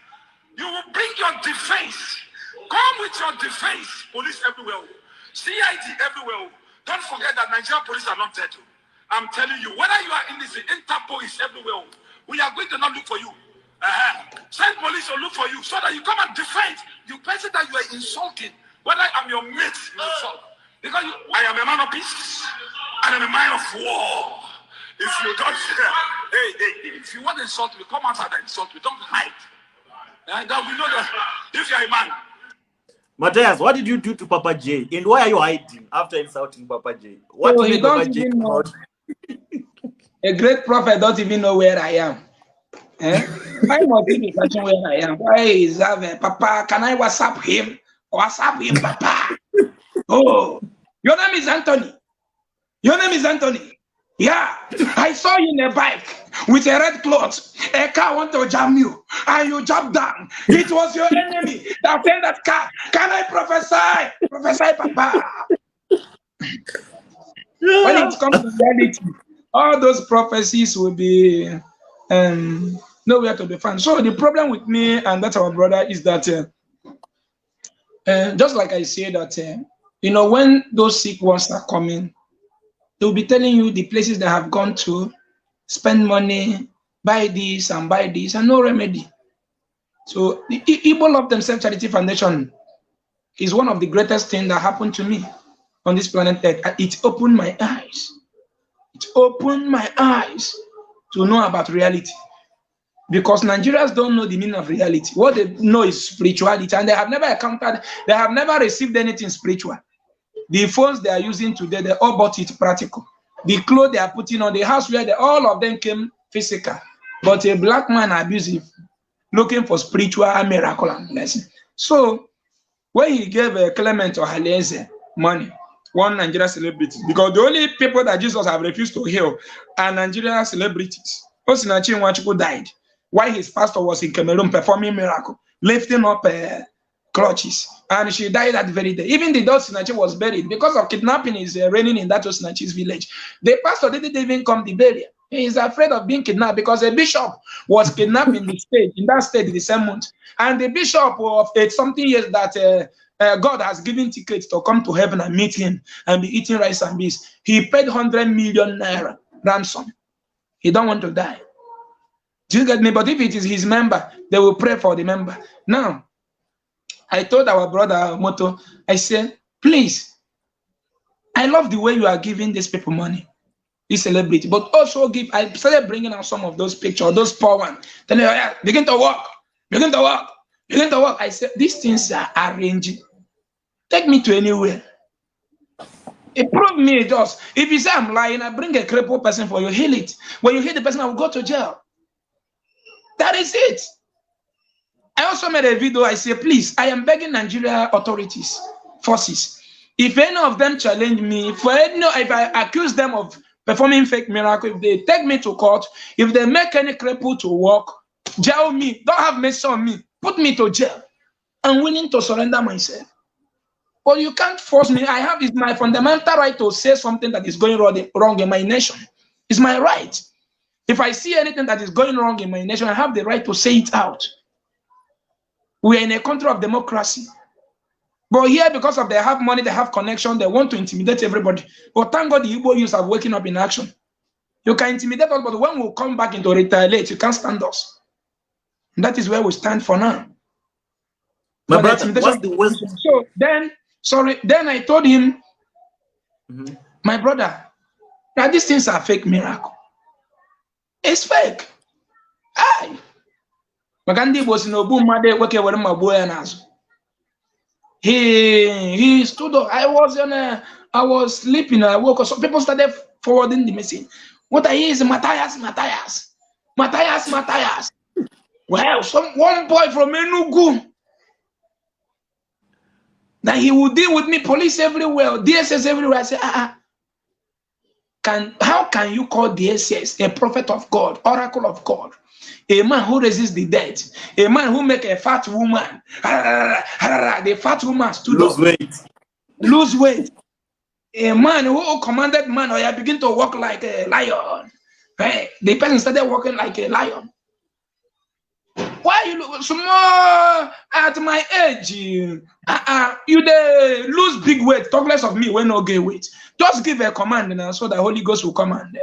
You will bring your defense. Come with your defense. Police everywhere. CID everywhere. Don't forget that Nigerian police are not dead. I'm telling you, whether you are in this, Interpol is everywhere. We are going to not look for you. Send police to look for you so that you come and defend. You person that you are insulting, whether I'm your mate, because I am a man of peace and I'm a man of war. If you don't, if you want to insult me, come outside and insult me. Don't hide. And we know that if you are a man. Mathias, what did you do to Papa J? And why are you hiding after insulting Papa J? What did Papa J know? A great prophet don't even know where I am. Why must he be touching where I am? Why is that? Papa, can I WhatsApp him? WhatsApp him, Papa. Oh, your name is Anthony. Your name is Anthony. Yeah, I saw you in a bike with a red cloth. A car want to jam you, and you jump down. It was your enemy that sent that car. Can I prophesy? Prophesy, Papa. When it comes to reality, all those prophecies will be nowhere to be found. So the problem with me and that our brother is that just like I say that when those sick ones are coming, they'll be telling you the places they have gone to, spend money, buy this, and no remedy. So the Igbo Love Themselves Charity Foundation is one of the greatest things that happened to me on this planet Earth. It opened my eyes. It opened my eyes to know about reality. Because Nigerians don't know the meaning of reality. What they know is spirituality, and they have never received anything spiritual. The phones they are using today, they all bought it practical. The clothes they are putting on, the house where all of them came physical. But a black man abusive, looking for spiritual miracle and blessing. So when he gave Clement Ohaleze money, one Nigerian celebrity, because the only people that Jesus have refused to heal are Nigerian celebrities. Osinachi Nwachukwu died while his pastor was in Cameroon performing miracle, lifting up clutches, and she died that very day. Even the dog Osinachi was buried because of kidnapping is reigning in that Osinachi's village. The pastor didn't even come to burial. He is afraid of being kidnapped because a bishop was kidnapped in that state the same month. And the bishop of something years that God has given tickets to come to heaven and meet him and be eating rice and beans. He paid 100 million naira ransom. He don't want to die. Do you get me? But if it is his member, they will pray for the member. Now, I told our brother Omoto, I said, please, I love the way you are giving these people money, this celebrity, but also I started bringing out some of those pictures, those poor ones. Then begin to work, begin to work, begin to work. I said, these things are arranging. Take me to anywhere. It proved me just. If you say I'm lying, I bring a crippled person for you, heal it. When you heal the person, I will go to jail. That is it. I also made a video. I say, please, I am begging Nigeria authorities, forces. If any of them challenge me, if I accuse them of performing fake miracle, if they take me to court, if they make any cripple to walk, jail me. Don't have mercy on me. Put me to jail. I'm willing to surrender myself. But you can't force me. It's my fundamental right to say something that is going wrong in my nation. It's my right. If I see anything that is going wrong in my nation, I have the right to say it out. We are in a country of democracy. But here, because they have money, they have connection, they want to intimidate everybody. But thank God the Igbo youths are waking up in action. You can intimidate us, but when we come back into retaliate, you can't stand us. And that is where we stand for now. My brother, what's the worst? So then I told him, my brother, that these things are fake miracle. It's fake. He stood up. I was sleeping. I woke up. So people started forwarding the message. What I hear is Mathias. Well, one boy from Enugu. That he will deal with me, police everywhere, DSS everywhere. I say, how can you call DSS a prophet of God, oracle of God, a man who resists the dead, a man who make a fat woman, the fat woman stood up, lose weight, a man who commanded man, or you begin to walk like a lion, right? The person started walking like a lion. Why you look small at my age? You lose big weight. Talk less of me when no gain weight. Just give a command now, so the Holy Ghost will command.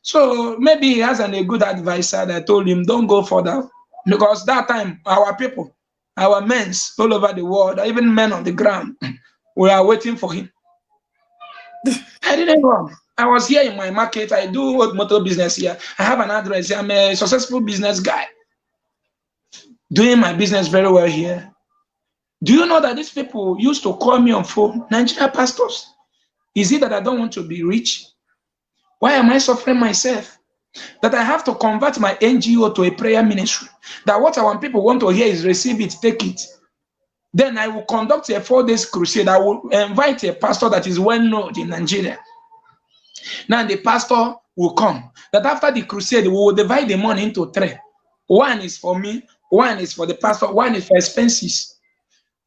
So maybe he has a good advisor that told him don't go further, because that time our people, our men all over the world, even men on the ground, we are waiting for him. I didn't run. I was here in my market. I do motor business here. I have an address. I'm a successful business guy, doing my business very well here. Do you know that these people used to call me on phone, Nigerian pastors? Is it that I don't want to be rich? Why am I suffering myself? That I have to convert my NGO to a prayer ministry? That what our people want to hear is receive it, take it. Then I will conduct a 4-day crusade. I will invite a pastor that is well known in Nigeria. Now the pastor will come. That after the crusade, we will divide the money into 3. One is for me, one is for the pastor, one is for expenses.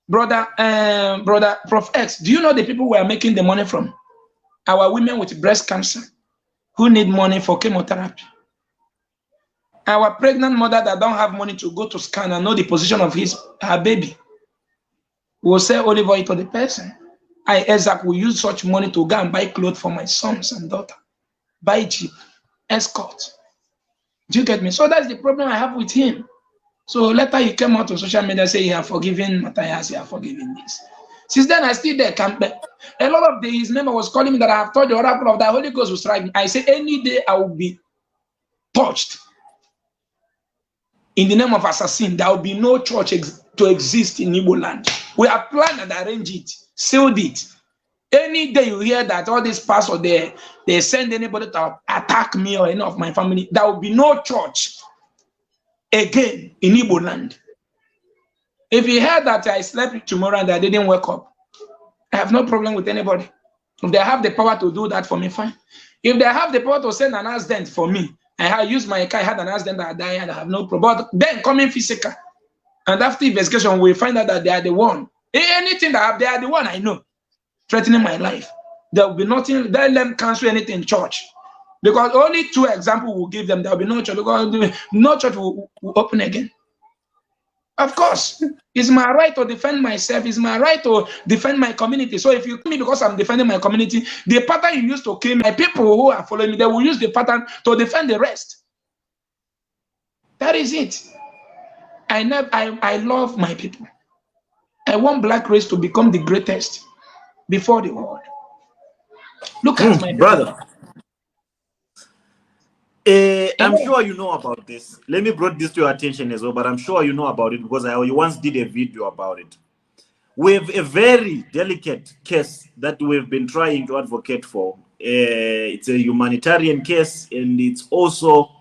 Brother Proff Ex, do you know the people we are making the money from? our women with breast cancer who need money for chemotherapy. Our pregnant mother that don't have money to go to scan and know the position of her baby will sell olive oil to the person. I, Eziokwu, will use such money to go and buy clothes for my sons and daughter. Buy jeep, escort. Do you get me? So that's the problem I have with him. So later he came out on social media saying he has forgiven Mathias, he has forgiven this. Since then I still there camp. A lot of his members was calling me that I have told the oracle of the Holy Ghost will strike me. I say any day I will be touched. In the name of assassin, there will be no church to exist in Igbo land. We have planned and arranged it, sealed it. Any day you hear that all these pastors they send anybody to attack me or any of my family, there will be no church again in Igbo land. If you heard that I slept tomorrow and I didn't wake up, I have no problem with anybody. If they have the power to do that for me, fine. If they have the power to send an accident for me, I used my car, I had an accident, I died, and I have no problem. But then coming physical, and after investigation, we find out that they are the one. Anything that they are the one I know, threatening my life. There will be nothing, let them cancel anything in church. Because only 2 examples will give them, there will be no church, because no church will open again. Of course, it's my right to defend myself, it's my right to defend my community. So if you kill me because I'm defending my community, the pattern you used to kill my people who are following me, they will use the pattern to defend the rest. That is it. I love my people. I want black race to become the greatest before the world. Look at my brother. I'm sure you know about this. Let me bring this to your attention as well, but I'm sure you know about it because I once did a video about it. We have a very delicate case that we've been trying to advocate for. It's a humanitarian case, and it's also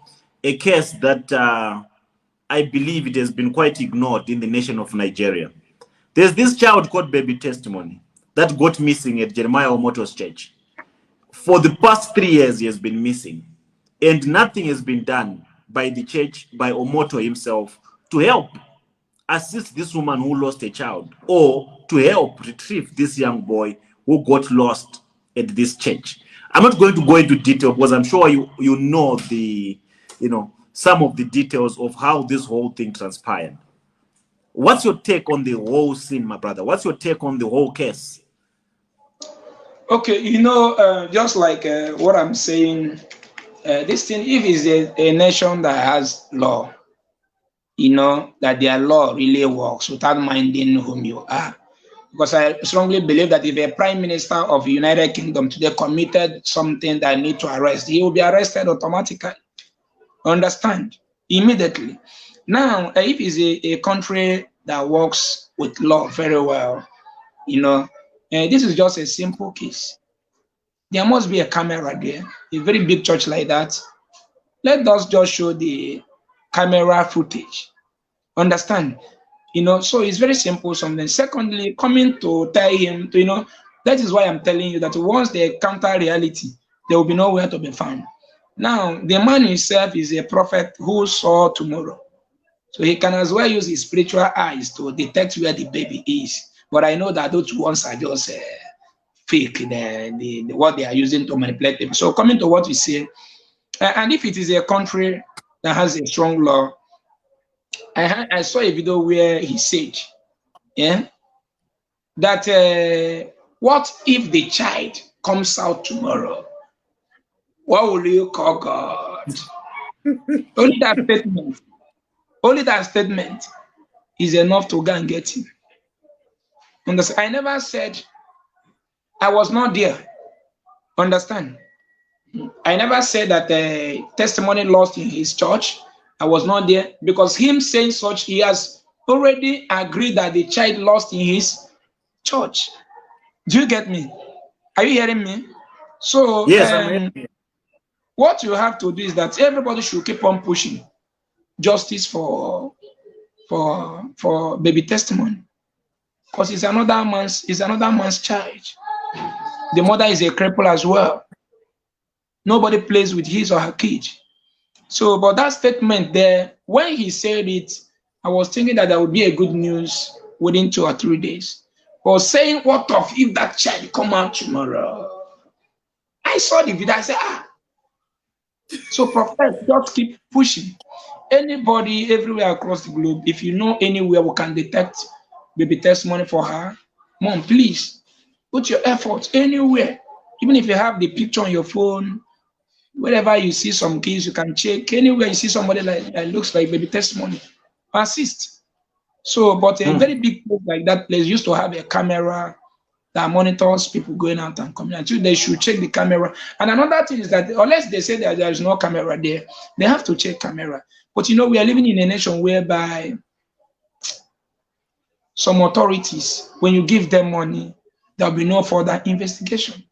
a case that I believe it has been quite ignored in the nation of Nigeria. There's this child called Baby Testimony that got missing at Jeremiah Omoto's church. For the past 3 years, he has been missing. And nothing has been done by the church, by Omoto himself, to help assist this woman who lost a child, or to help retrieve this young boy who got lost at this church. I'm not going to go into detail because I'm sure you know the, some of the details of how this whole thing transpired. What's your take on the whole scene, my brother? What's your take on the whole case? Okay, just like what I'm saying, this thing, if it's a nation that has law, that their law really works without minding whom you are. Because I strongly believe that if a prime minister of the United Kingdom today committed something that need to arrest, he will be arrested automatically. Understand? Immediately. Now, if it's a country that works with law very well, this is just a simple case. There must be a camera there, a very big church like that. Let us just show the camera footage. Understand? So it's very simple something. Secondly, coming to tell him to, that is why I'm telling you that once they encounter reality, there will be nowhere to be found. Now, the man himself is a prophet who saw tomorrow. So he can as well use his spiritual eyes to detect where the baby is. But I know that those ones are just fake, what they are using to manipulate them. So coming to what we say, and if it is a country that has a strong law, I saw a video where he said, that what if the child comes out tomorrow? What will you call God? Only that statement is enough to go and get him. Understand? I never said I was not there. Understand? I never said that the testimony lost in his church. I was not there, because him saying such, he has already agreed that the child lost in his church. Do you get me? Are you hearing me? So yes, I'm hearing you. What you have to do is that everybody should keep on pushing justice for Baby Testimony, because it's another man's child. The mother is a cripple as well. Nobody plays with his or her kid. So, but that statement there, when he said it, I was thinking that there would be a good news within 2 or 3 days. But saying, what of if that child come out tomorrow? I saw the video. I said, So Proff Ex, just keep pushing. Anybody everywhere across the globe, if you know anywhere we can detect baby testimony for her, Mom, please put your effort anywhere. Even if you have the picture on your phone, wherever you see some kids, you can check. Anywhere you see somebody that looks like baby testimony, assist. So, but a very big place like that place used to have a camera that monitors people going out and coming out. They should check the camera. And another thing is that unless they say that there is no camera there, they have to check camera. But you know, we are living in a nation whereby some authorities, when you give them money, there'll be no further investigation.